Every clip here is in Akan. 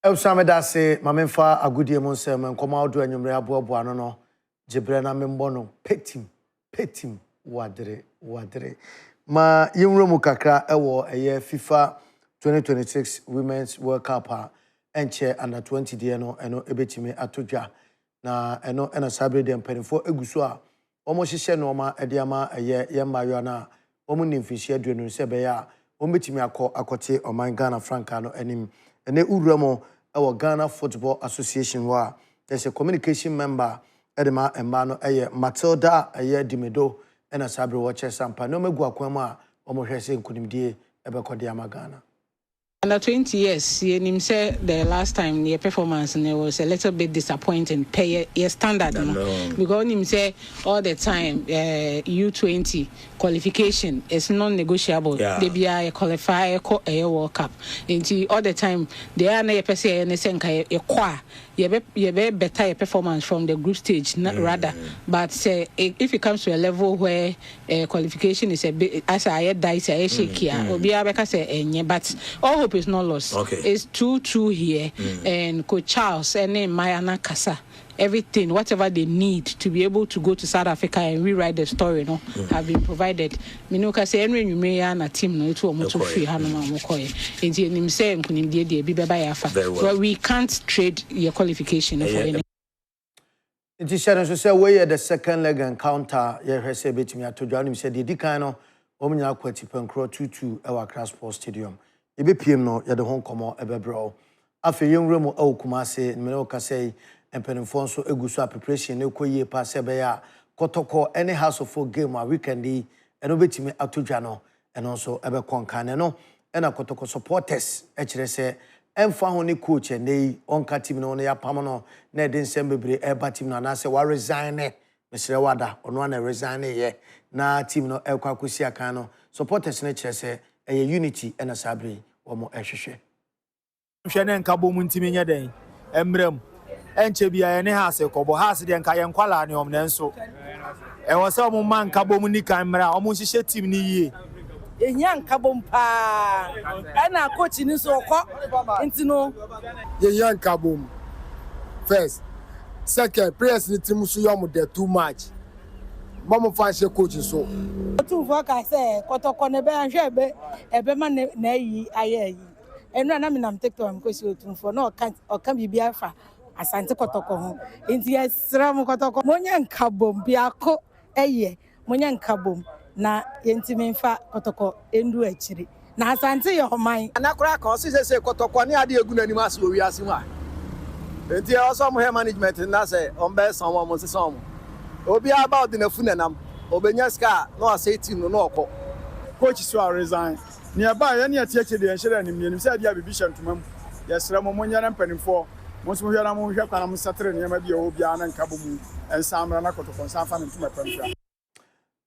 Elsame da se mamemfa agudie mu nsem nkoma odo anwumre aboabo no jebre na membo petim wadre ma yimro mu kakra ewo eye FIFA 2026 Women's World Cup enche under 20 die no eno ebetime atodwa na eno ena sabre de mpanifo eguso a omo hyehye no ma ede ama eye yembayo na omo nimfihye aduonu se be ya omo betime akote oman Ghana franca no anim ene uramo our Ghana Football Association wa there's a communication member edema embano Matilda Dimedo and a sabre watcher sampa no megu akwama omo hwese nkunimdie ebekodi ama Ghana. Under 20 years, you say the last time your performance was a little bit disappointing. Pay your standard, because you say all the time U20 qualification is non-negotiable. They be a qualifier a World Cup. And all the time they are na per se anything you be better performance from the group stage, rather. But say if it comes to a level where qualification is a bit as I dice a shaky, or be a better say but all hope is not lost. It's 2-2 here, and Coach Charles and Mayana Kasa. Everything, whatever they need to be able to go to South Africa and rewrite the story, have been provided. Minuka say, "Enri you may na team no to omo to free hanoma mokoye." Enti enim say nkunim die bi beba yafa. But we can't trade your qualification for any. Enti Sharon so say we the second leg encounter ye hwese betimi atodwa nim say di kan no omo nya akwati pankro 2-2 e wa Accra Sports Stadium. E be piem no ye de ho nkomo e bebro. Afi yenwura mu awkumase me ka say empenfonso eguso preparation ne koyie pa sebeya kotoko any house of game a weekend eno betimi atodwa no eno so ebe konkane no ena kotoko supporters e kire se emfa ho ne coach nei onka team no ya pam no na de nsem bebre e ba team no na se wa resign mesre wada ono na resign ye na team no e kwa kosi akan no supporters ne kire se e unity ena sabre wo mo ehwehwe hwene nka bom ntimi nya den emrem enche bia ene ha se kobo ha se de nka ye nkwala ne omne nso e wo se omo man nka bom ni kan mra omo hihye team ni yie ehia nka bom pa ana coach ni so ko ntino ye nka bom first second players ni team so yom de too much mama fa she coach so tu fo ka se kotoko ne be anhwe be ebe ma na yi aye enu na me nam TikTok am kosi otumfo na oka bibia afa asante kotoko ho enti esra mu kotoko monya nkabom biako eye monya nkabom na yentimi mfa kotoko endu akiri na asante ye homan anakora ka se kotoko ne ade egu nanim ase owi ase mu a enti also mo management na se ombe sanwo mo se sanwo obi about na funanam obenya ska no ase team no okọ coach so resign ne ba ya ne atiache de enhyere anim ne se dia bibi hyantomam yesra mo nyara mpanimfo mo so hwara mo hwa kwana mo satre ne ma bia obi ana nka bomu ensamra na kotoko sanfa ne ntuma pamfra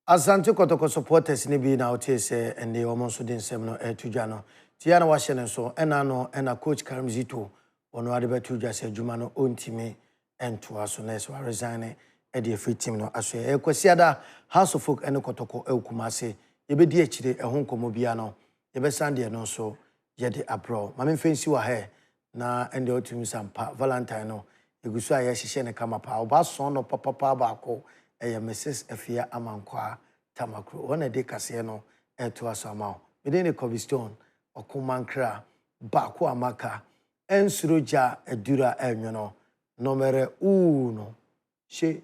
Asante kotoko supporters ni bi na otie se ende omo so den sem no etudwa no tia na wahye ne so ena coach Karimzito ono ade betudwa se adwuma no ontimi ento aso na so resign e de free team no aso e kwasiada House of Folk ene kotoko ekumaase ye be di akire ehon nkomo bia no ye be sande no so ye de abro mame mfensi wa he na ende otimi sampa Valentine no egusu aye hyehye ne kama pa oba so no papa ba ko eye Mrs. Efia Amankwa Tamakro one de kase no eto asama me ne Cobblestone okumankra ba ko amaka ensuroja edura enwo no nomere 1 she